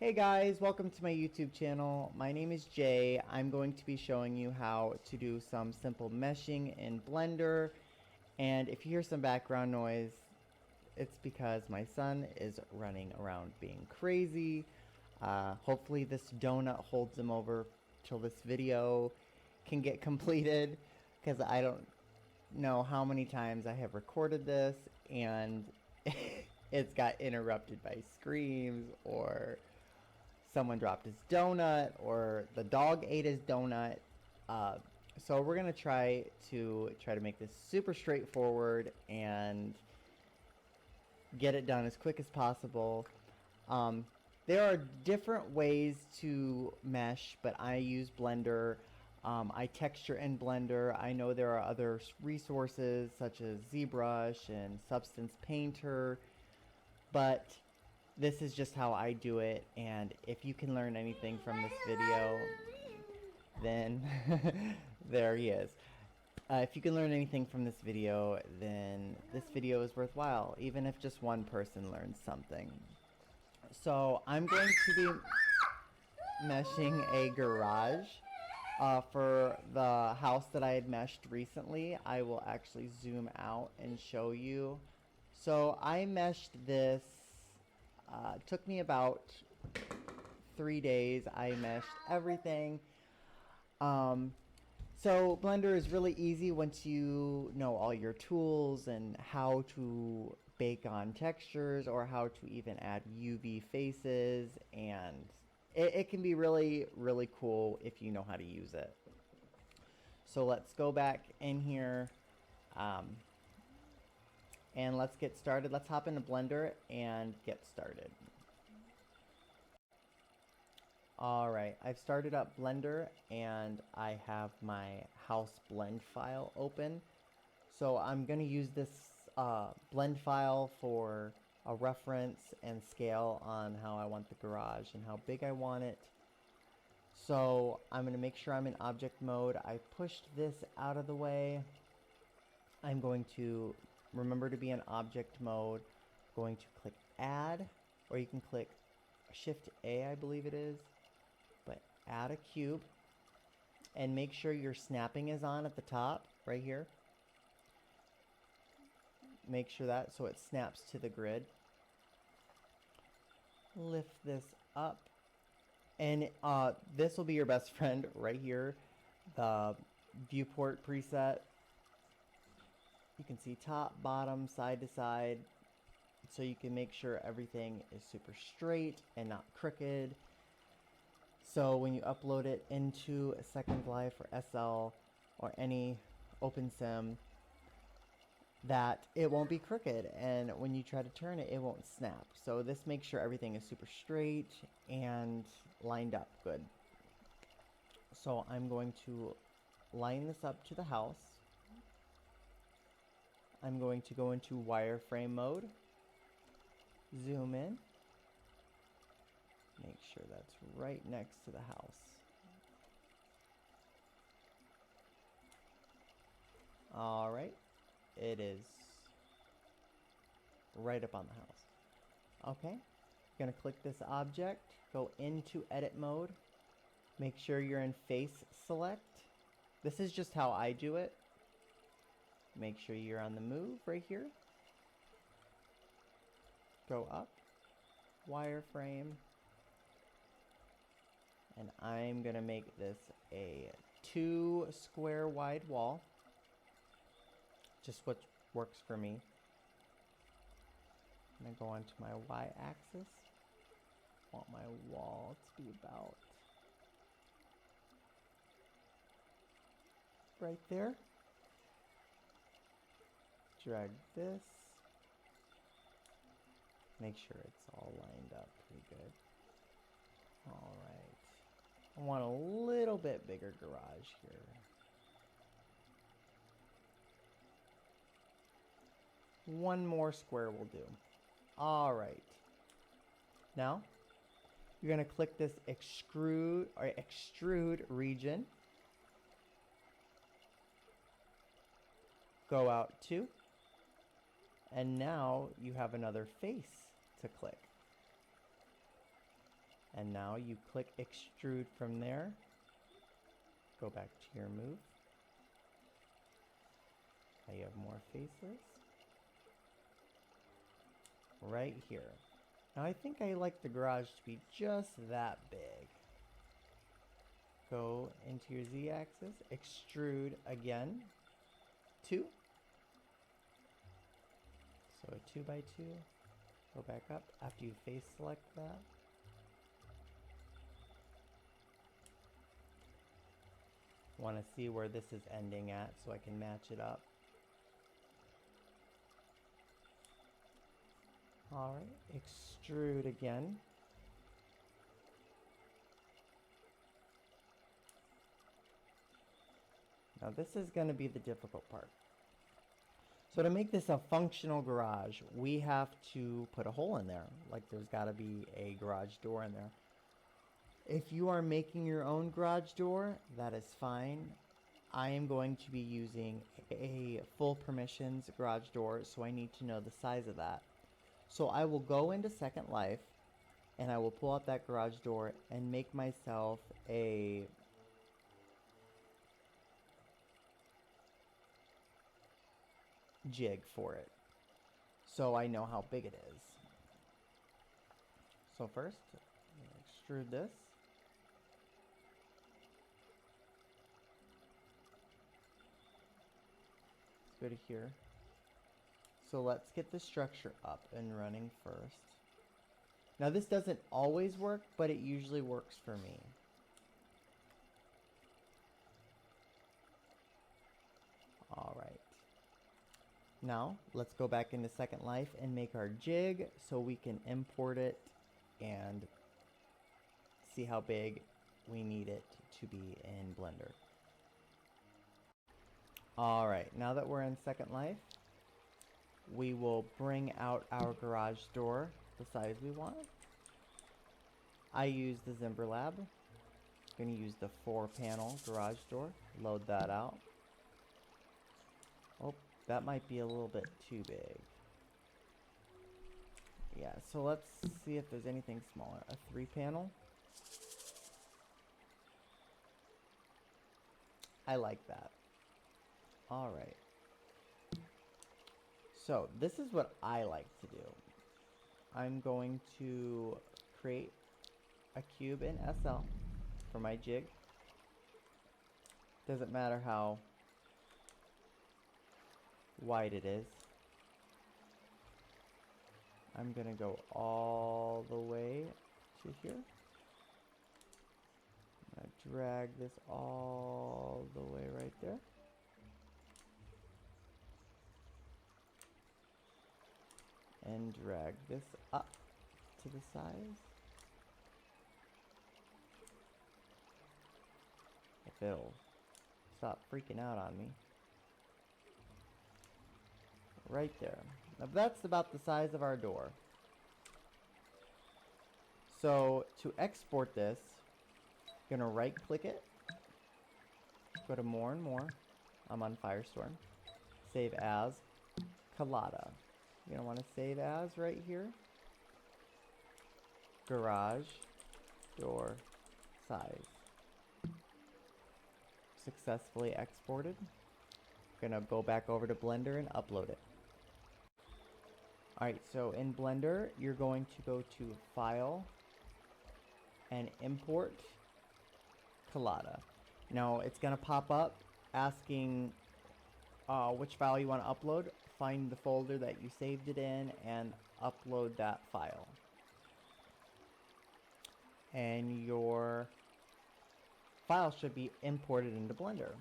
Hey guys, welcome to my YouTube channel. My name is Jay. I'm going to be showing you how to do some simple meshing in Blender. And if you hear some background noise, it's because my son is running around being crazy. Hopefully this donut holds him over till this video can get completed, because I don't know how many times I have recorded this and it's got interrupted by screams, or someone dropped his donut, or the dog ate his donut. So we're gonna try to make this super straightforward and get it done as quick as possible. There are different ways to mesh, but I use Blender. I texture in Blender. I know there are other resources such as ZBrush and Substance Painter, but this is just how I do it. And if you can learn anything from this video, then there he is. If you can learn anything from this video, then this video is worthwhile, even if just one person learns something. So I'm going to be meshing a garage for the house that I had meshed recently. I will actually zoom out and show you. So I meshed this, took me about 3 days. I meshed everything. So Blender is really easy once you know all your tools and how to bake on textures, or how to even add UV faces, and it can be really cool if you know how to use it. So let's go back in here and let's get started. Let's hop into Blender and get started. Alright, I've started up Blender and I have my house blend file open. So I'm going to use this blend file for a reference and scale on how I want the garage and how big I want it. So I'm going to make sure I'm in object mode. I pushed this out of the way. I'm going to remember to be in object mode. I'm going to click add, or you can click Shift A, I believe it is. But add a cube and make sure your snapping is on at the top right here. Make sure that so it snaps to the grid. Lift this up, and this will be your best friend right here, the viewport preset. You can see top, bottom, side to side, so you can make sure everything is super straight and not crooked. So when you upload it into a Second Life or SL or any OpenSim, that it won't be crooked, and when you try to turn it, it won't snap. So this makes sure everything is super straight and lined up good. So I'm going to line this up to the house. I'm going to go into wireframe mode, zoom in, make sure that's right next to the house. Alright, it is right up on the house. Okay, gonna click this object, go into edit mode, make sure you're in face select. This is just how I do it. Make sure you're on the move right here. Go up, wireframe, and I'm gonna make this a 2 square wide wall. Just what works for me. I'm gonna go onto my y-axis. I want my wall to be about right there. Drag this. Make sure it's all lined up pretty good. Alright. I want a little bit bigger garage here. One more square will do. Alright. Now, you're going to click this extrude region. Go out 2. And now you have another face to click. And now you click extrude from there. Go back to your move. Now you have more faces. Right here. Now I think I like the garage to be just that big. Go into your Z-axis, extrude again, 2. So a 2 by 2, go back up after you face select that. Want to see where this is ending at so I can match it up. Alright, extrude again. Now this is going to be the difficult part. So to make this a functional garage, we have to put a hole in there. Like there's got to be a garage door in there. If you are making your own garage door, that is fine. I am going to be using a full permissions garage door, so I need to know the size of that. So I will go into Second Life, and I will pull out that garage door and make myself a jig for it, so I know how big it is. So first, extrude this. Let's go to here. So let's get the structure up and running first. Now this doesn't always work, but it usually works for me. Alright. Now let's go back into Second Life and make our jig so we can import it and see how big we need it to be in Blender. Alright, now that we're in Second Life, we will bring out our garage door the size we want. I use the Zimberlab. I'm going to use the 4-panel garage door. Load that out. Oh, that might be a little bit too big. Yeah, so let's see if there's anything smaller. A 3-panel. I like that. Alright. So this is what I like to do. I'm going to create a cube in SL for my jig. Doesn't matter how wide it is. I'm gonna go all the way to here. I'm gonna drag this all the way right there. And drag this up to the size. If it'll stop freaking out on me. Right there. Now that's about the size of our door. So to export this, I'm gonna right click it, go to more and more. I'm on Firestorm. Save as Collada. You're going to want to save as right here. Garage door size. Successfully exported. Going to go back over to Blender and upload it. Alright, so in Blender, you're going to go to File and Import Collada. Now, it's going to pop up asking which file you want to upload. Find the folder that you saved it in and upload that file. And your file should be imported into Blender.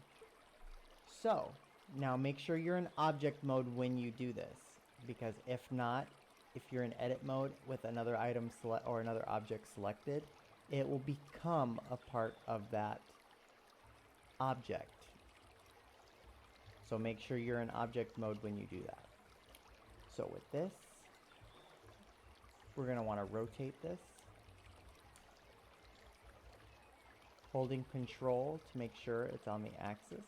So, now make sure you're in object mode when you do this, because if not, if you're in edit mode with another item or another object selected, it will become a part of that object. So make sure you're in object mode when you do that. So with this, we're going to want to rotate this. Holding Control to make sure it's on the axis.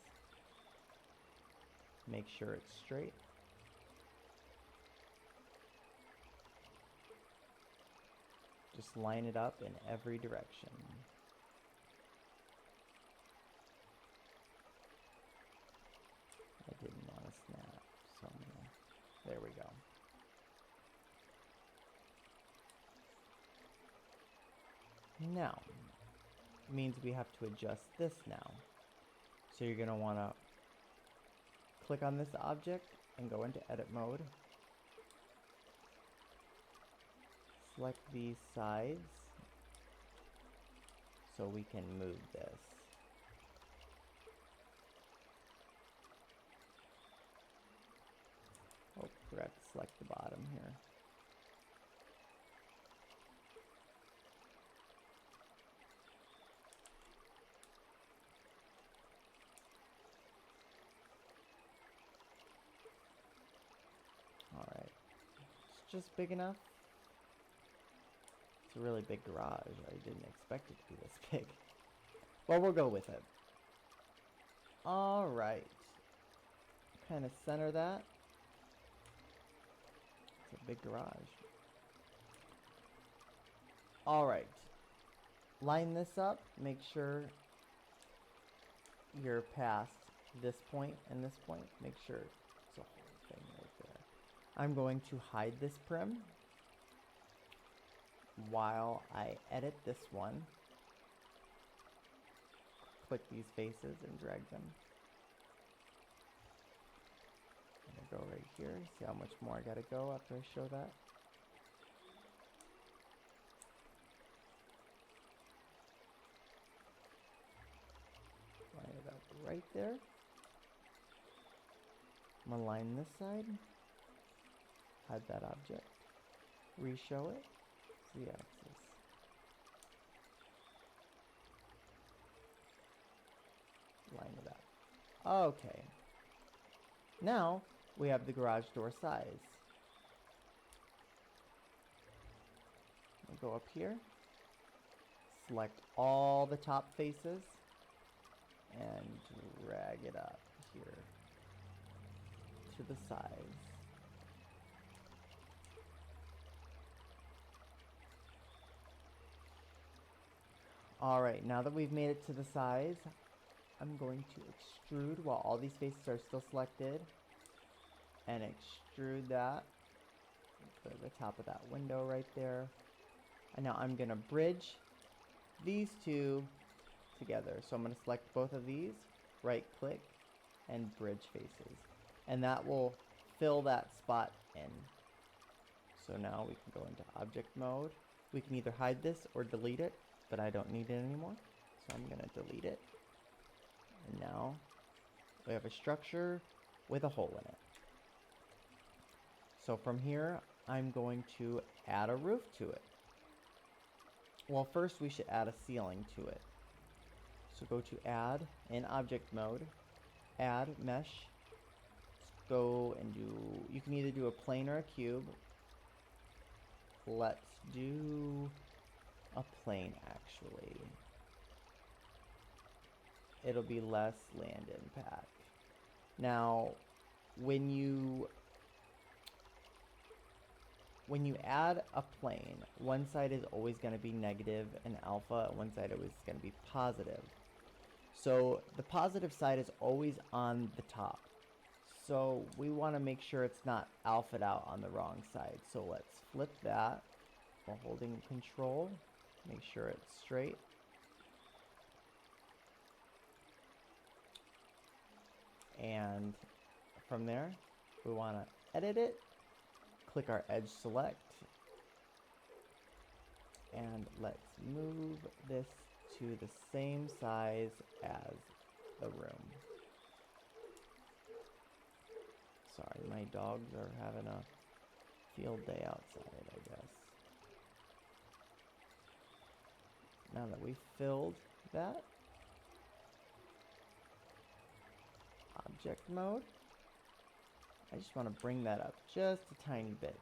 Make sure it's straight. Just line it up in every direction. I didn't want to snap, so I'm gonna, there we go. Now, means we have to adjust this now. So you're gonna wanna click on this object and go into edit mode. Select these sides so we can move this. Oh, forgot to select the bottom here. Alright, it's just big enough. It's a really big garage. I didn't expect it to be this big. Well, we'll go with it. Alright. Kind of center that. It's a big garage. Alright. Line this up. Make sure you're past this point and this point. Make sure it's a whole thing right there. I'm going to hide this prim while I edit this one. Click these faces and drag them. I'm gonna go right here. See how much more I gotta go after I show that. Line it up right there. I'm gonna line this side. Hide that object. Reshow it. Z-axis. Line it up. Okay. Now we have the garage door size. We'll go up here. Select all the top faces and drag it up here to the size. Alright, now that we've made it to the size, I'm going to extrude while all these faces are still selected. And extrude that to the top of that window right there. And now I'm going to bridge these two together. So I'm going to select both of these, right click, and bridge faces. And that will fill that spot in. So now we can go into object mode. We can either hide this or delete it, but I don't need it anymore. So I'm going to delete it. And now we have a structure with a hole in it. So from here, I'm going to add a roof to it. Well, first we should add a ceiling to it. So go to add in object mode, add mesh. Let's go and do, you can either do a plane or a cube. Let's do a plane actually. It'll be less land impact. Now, when you add a plane, one side is always going to be negative and alpha, and one side is going to be positive. So the positive side is always on the top. So we want to make sure it's not alpha'd out on the wrong side. So let's flip that while holding control. Make sure it's straight. And from there, we want to edit it. Click our edge select. And let's move this to the same size as the room. Sorry, my dogs are having a field day outside, I guess. Now that we've filled that, object mode, I just want to bring that up just a tiny bit.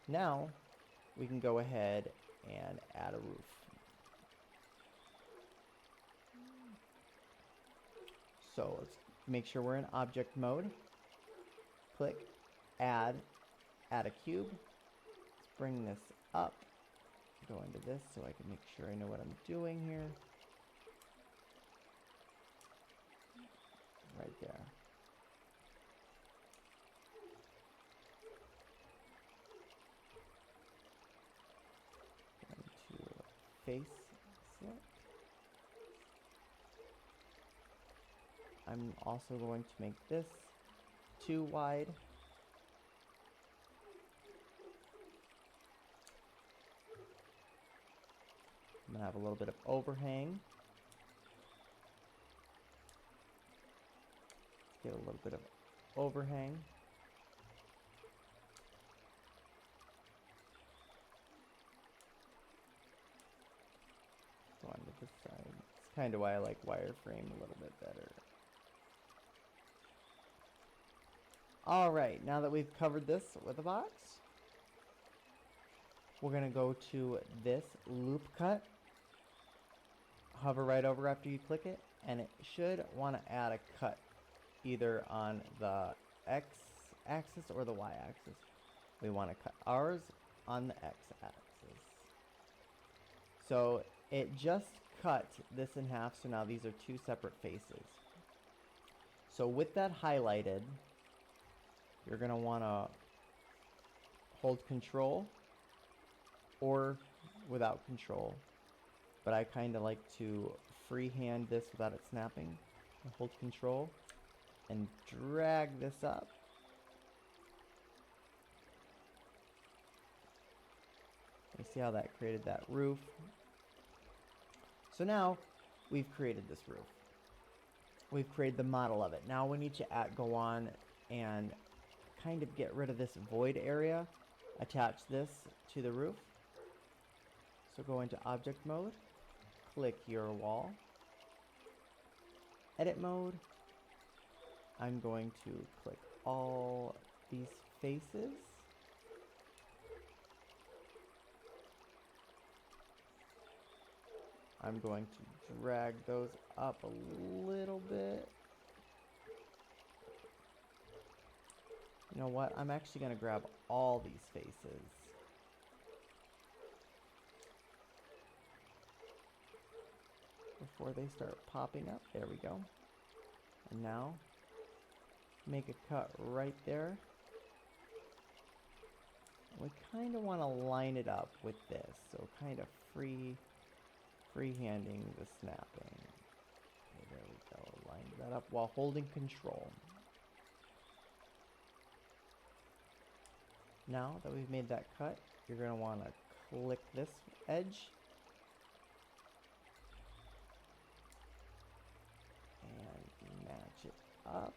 Now we can go ahead and add a roof. So let's make sure we're in object mode. Click add a cube. Let's bring this up, go into this so I can make sure I know what I'm doing here. Right there. Going to face select. I'm also going to make this too wide. I'm gonna have a little bit of overhang. Get a little bit of overhang. Go on to this side. It's kind of why I like wireframe a little bit better. Alright, now that we've covered this with a box, we're going to go to this loop cut. Hover right over after you click it, and it should want to add a cut either on the X axis or the Y axis. We want to cut ours on the X axis. So it just cut this in half, so now these are two separate faces. So with that highlighted, you're going to want to hold control or without control. But I kind of like to freehand this without it snapping. Hold control and drag this up. You see how that created that roof? So now we've created this roof. We've created the model of it. Now we need to go on and kind of get rid of this void area. Attach this to the roof. So go into object mode. Click your wall. Edit mode. I'm going to click all these faces. I'm going to drag those up a little bit. You know what? I'm actually going to grab all these faces. Before they start popping up. There we go. And now, make a cut right there. We kind of want to line it up with this. So kind of freehanding the snapping. Okay, there we go. Line that up while holding control. Now that we've made that cut, you're going to want to click this edge. And match it up.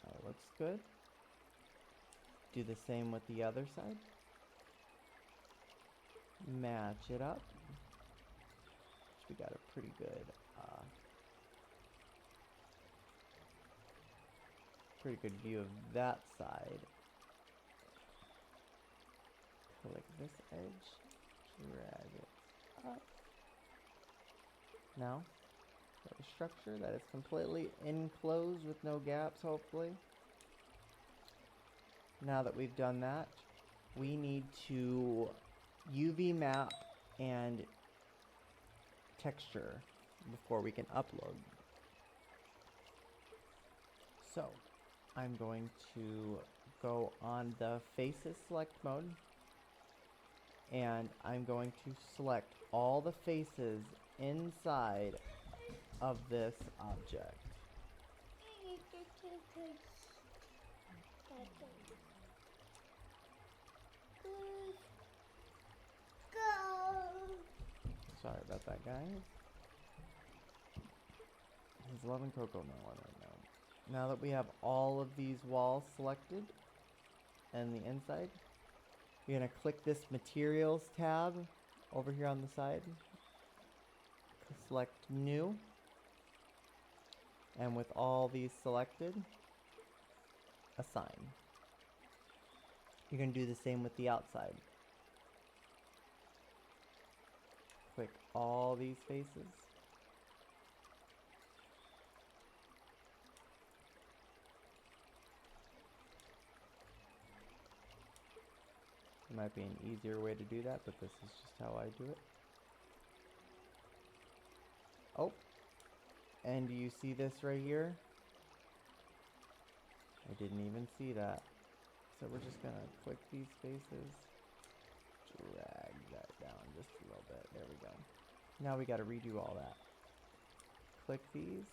That looks good. Do the same with the other side. Match it up. We got a pretty good view of that side. Click this edge, drag it up. Now, we have a structure that is completely enclosed with no gaps, hopefully. Now that we've done that, we need to UV map and texture before we can upload. So, I'm going to go on the faces select mode, and I'm going to select all the faces inside of this object. Sorry about that, guys. He's loving cocoa melon right now. Now that we have all of these walls selected and the inside, you're going to click this materials tab over here on the side. Select new. And with all these selected, assign. You're going to do the same with the outside. Click all these faces. There might be an easier way to do that, but this is just how I do it. Oh, and do you see this right here? I didn't even see that. So we're just gonna click these spaces, drag that down just a little bit. There we go. Now we gotta redo all that. Click these.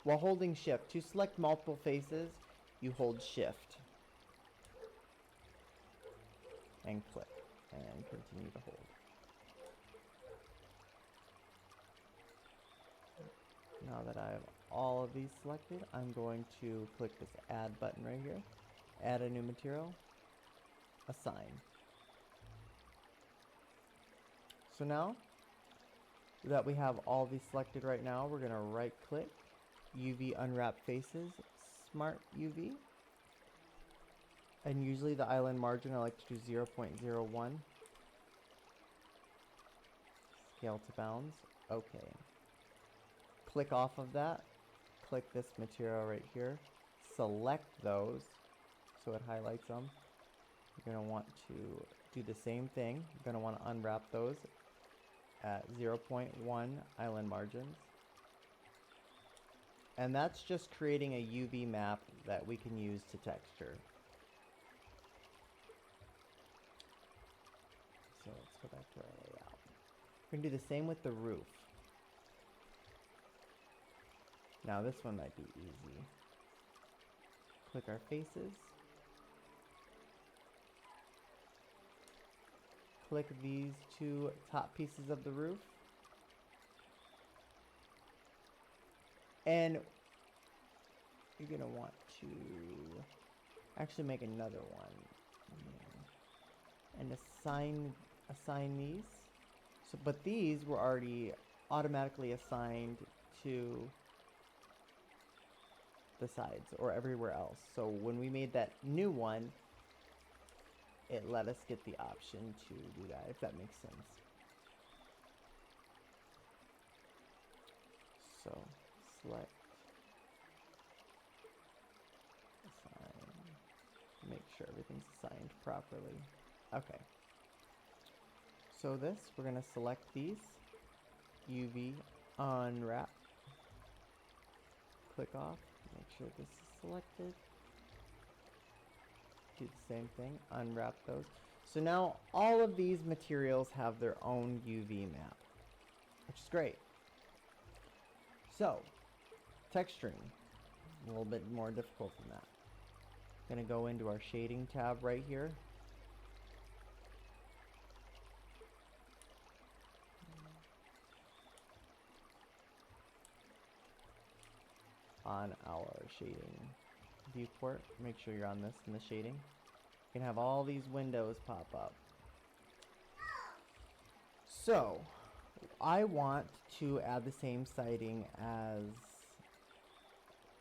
While holding shift, to select multiple faces, you hold shift. And click, and continue to hold. Now that I have all of these selected, I'm going to click this add button right here. Add a new material, assign. So now that we have all these selected right now, we're gonna right click, UV unwrap faces, smart UV. And usually the island margin I like to do 0.01. Scale to bounds, okay. Click off of that, click this material right here, select those so it highlights them. You're going to want to do the same thing. You're going to want to unwrap those at 0.1 island margins. And that's just creating a UV map that we can use to texture. So let's go back to our layout. We're going to do the same with the roof. Now this one might be easy. Click our faces. Click these two top pieces of the roof. And you're gonna want to actually make another one. And assign these. So, but these were already automatically assigned to the sides or everywhere else. So when we made that new one, it let us get the option to do that, if that makes sense. So select, assign, make sure everything's assigned properly. Okay. So this, we're gonna select these, UV unwrap, click off, make sure this is selected, do the same thing, unwrap those. So now all of these materials have their own UV map, which is great. So, texturing, a little bit more difficult than that. Gonna go into our shading tab right here. On our shading viewport, make sure you're on this in the shading. You can have all these windows pop up. So I want to add the same siding as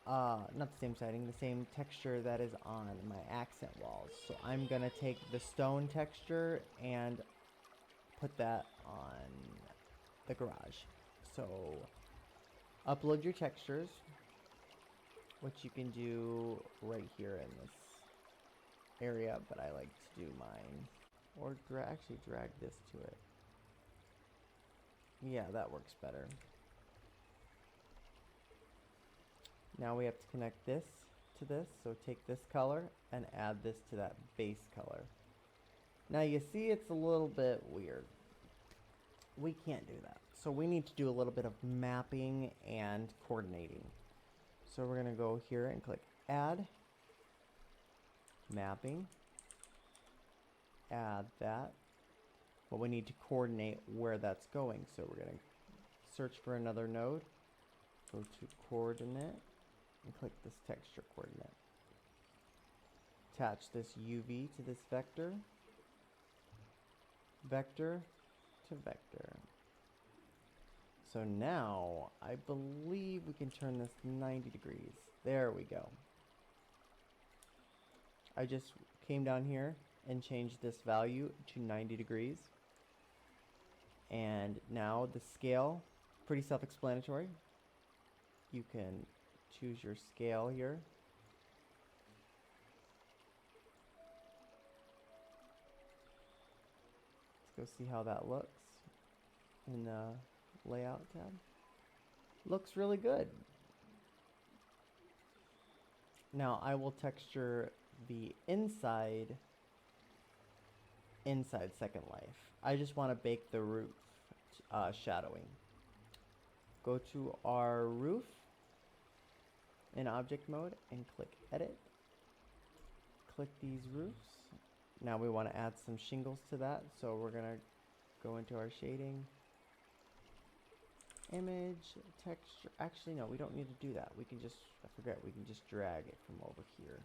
not the same siding, the same texture that is on my accent walls. So I'm gonna take the stone texture and put that on the garage. So upload your textures, which you can do right here in this area, but I like to do mine. Or actually drag this to it. Yeah, that works better. Now we have to connect this to this, so take this color and add this to that base color. Now you see it's a little bit weird. We can't do that. So we need to do a little bit of mapping and coordinating. So we're gonna go here and click add, mapping, add that. But we need to coordinate where that's going. So we're gonna search for another node, go to coordinate, and click this texture coordinate. Attach this UV to this vector, vector to vector. So now, I believe we can turn this 90 degrees. There we go. I just came down here and changed this value to 90 degrees. And now the scale, pretty self-explanatory. You can choose your scale here. go see how that looks in the layout tab. Looks really good. Now I will texture the inside Second Life. I just want to bake the roof shadowing. Go to our roof in object mode and click edit. Click these roofs. Now we want to add some shingles to that, so we're gonna go into our shading, image, texture. Actually, no, we don't need to do that. We can just, I forget, we can just drag it from over here.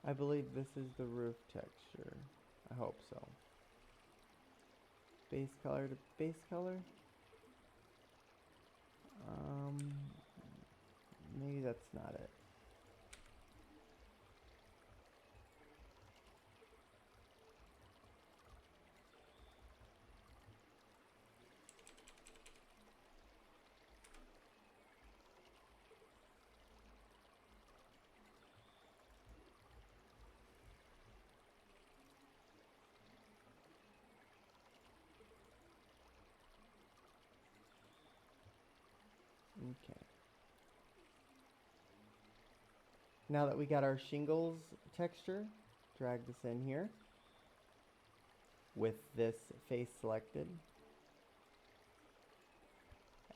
I believe this is the roof texture. I hope so. Base color to base color. Maybe that's not it. Okay. Now that we got our shingles texture, drag this in here with this face selected.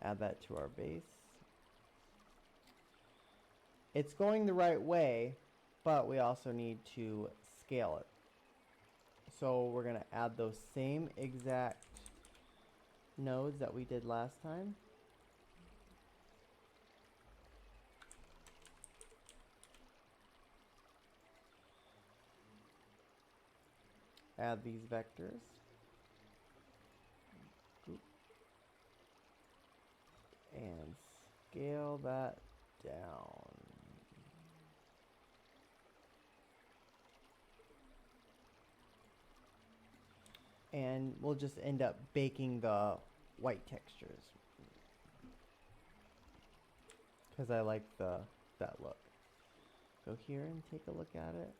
Add that to our base. It's going the right way, but we also need to scale it. So we're going to add those same exact nodes that we did last time. Add these vectors. And scale that down. And we'll just end up baking the white textures, because I like that look. Go here and take a look at it.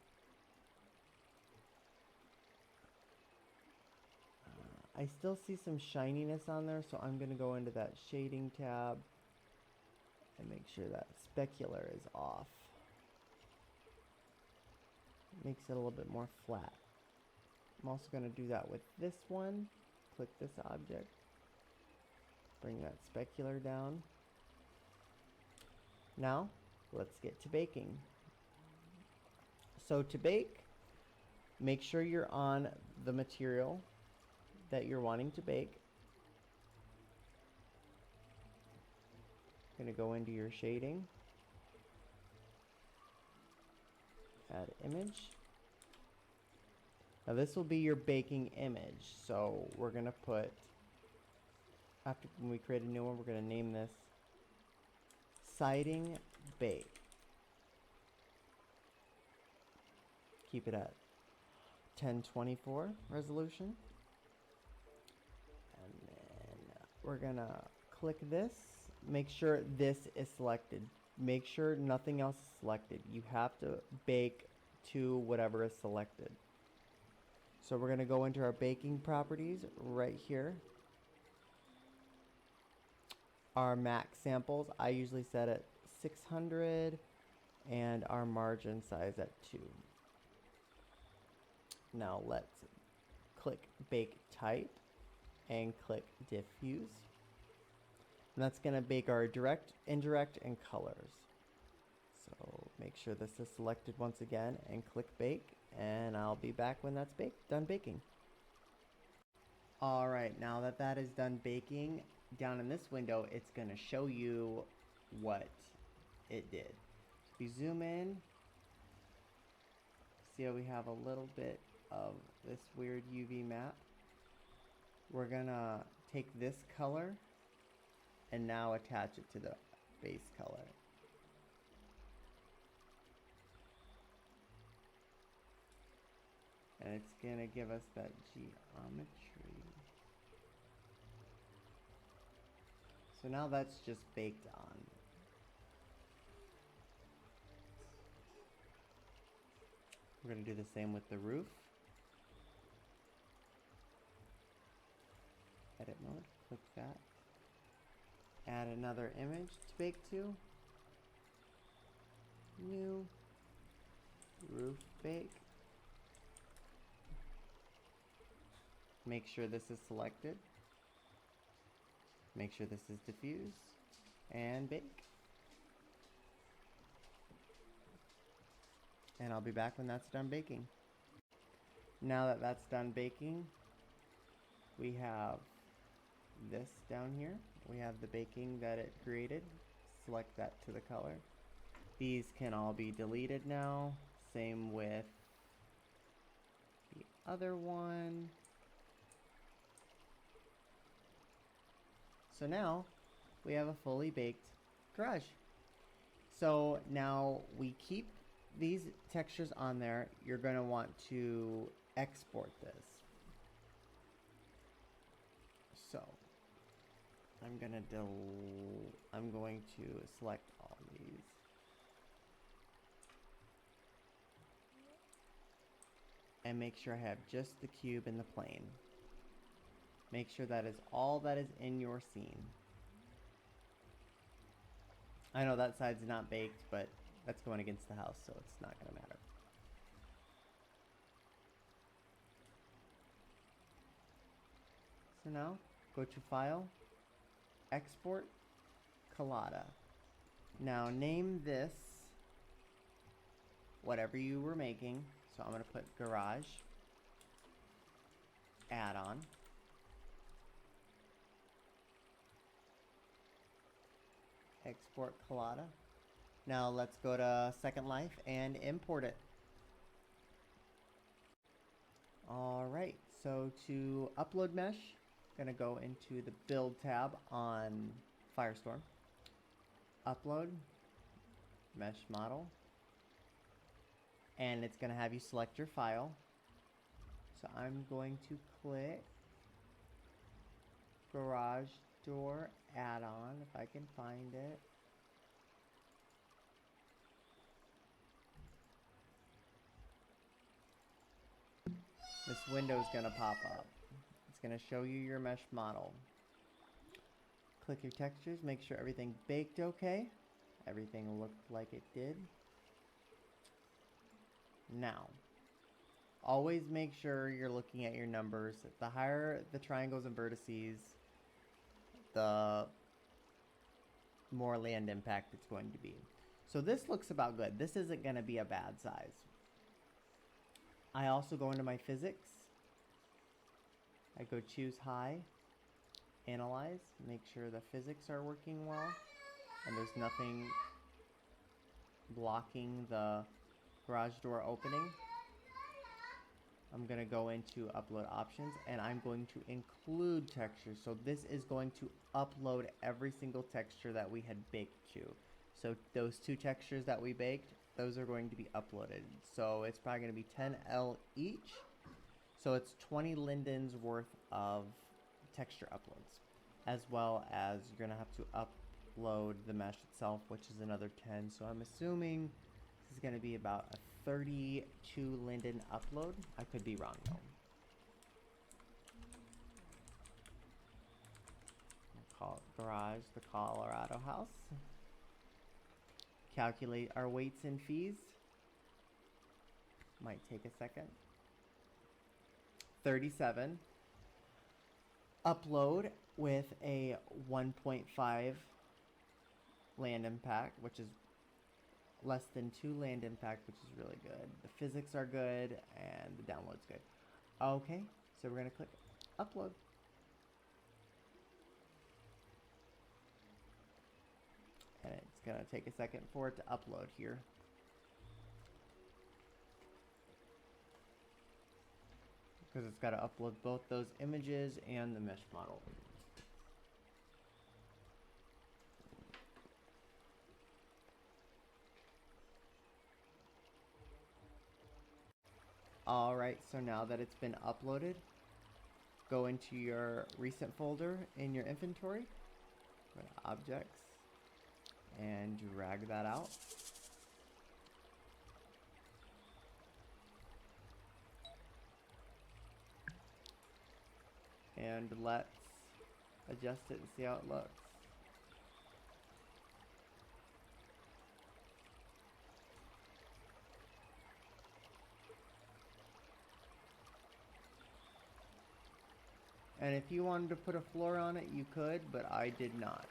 I still see some shininess on there, so I'm going to go into that shading tab and make sure that specular is off. Makes it a little bit more flat. I'm also going to do that with this one. Click this object. Bring that specular down. Now, let's get to baking. So to bake, make sure you're on the material that you're wanting to bake. Going to go into your shading, add image. Now this will be your baking image, so we're going to put, after when we create a new one, we're going to name this siding bake. Keep it at 1024 resolution. We're gonna click this, make sure this is selected, make sure nothing else is selected. You have to bake to whatever is selected. So we're gonna go into our baking properties right here. Our max samples, I usually set at 600, and our margin size at 2. Now let's click bake type and click diffuse. And that's going to bake our direct, indirect, and colors. So make sure this is selected once again and click bake, and I'll be back when that's done baking. Alright, now that that is done baking, down in this window it's going to show you what it did. If you zoom in, see how we have a little bit of this weird UV map. We're gonna take this color and now attach it to the base color. And it's gonna give us that geometry. So now that's just baked on. We're gonna do the same with the roof. Edit mode, click that. Add another image to bake to. New roof bake. Make sure this is selected. Make sure this is diffused. And bake. And I'll be back when that's done baking. Now that that's done baking, we have this down here. We have the baking that it created. Select that to the color. These can all be deleted now. Same with the other one. So now we have a fully baked garage. So now we keep these textures on there. You're going to want to export this. So I'm going to select all these. And make sure I have just the cube and the plane. Make sure that is all that is in your scene. I know that side's not baked, but that's going against the house, so it's not going to matter. So now, go to File, Export, Collada. Now name this whatever you were making. So I'm going to put Garage, Add-on. Export Collada. Now let's go to Second Life and import it. Alright, so to upload mesh, I'm going to go into the Build tab on Firestorm. Upload, Mesh Model. And it's going to have you select your file. So I'm going to click Garage Door Add-on, if I can find it. This window is going to pop up. It's going to show you your mesh model. Click your textures, make sure everything baked okay. Everything looked like it did. Now, always make sure you're looking at your numbers. The higher the triangles and vertices, the more land impact it's going to be. So this looks about good. This isn't going to be a bad size. I also go into my physics. I go choose high, analyze, make sure the physics are working well, and there's nothing blocking the garage door opening. I'm going to go into upload options and I'm going to include textures. So this is going to upload every single texture that we had baked to. So those two textures that we baked, those are going to be uploaded. So it's probably going to be 10L each. So it's 20 lindens worth of texture uploads, as well as you're going to have to upload the mesh itself, which is another 10. So I'm assuming this is going to be about a 32 linden upload. I could be wrong though. We'll call it garage, the Colorado house. Calculate our weights and fees. Might take a second. 37. Upload with a 1.5 land impact, which is less than 2 land impact, which is really good. The physics are good and the download's good. Okay, so we're going to click upload. And it's going to take a second for it to upload here. because it's got to upload both those images and the mesh model. Alright, so now that it's been uploaded, go into your recent folder in your inventory, go to objects, and drag that out. And let's adjust it and see how it looks. And if you wanted to put a floor on it, you could, but I did not.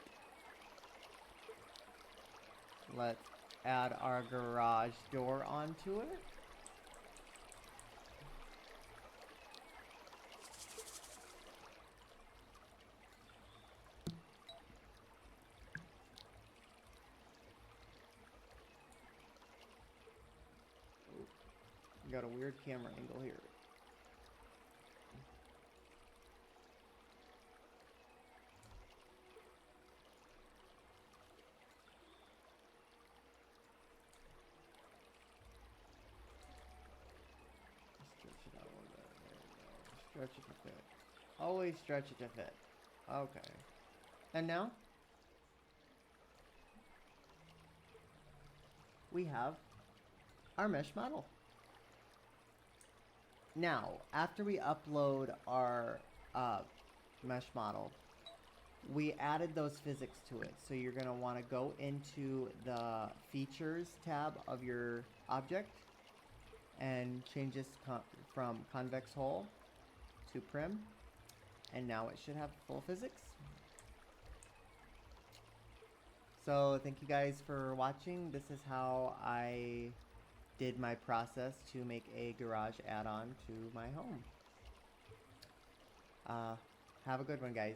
Let's add our garage door onto it. Got a weird camera angle here. Stretch it out a little bit. There we go. Stretch it to fit. Always stretch it to fit. Okay. And now we have our mesh model. Now, after we upload our mesh model, we added those physics to it. So you're going to want to go into the features tab of your object and change this from convex hull to prim. And now it should have full physics. So thank you guys for watching. This is how I did my process to make a garage add-on to my home. Have a good one, guys.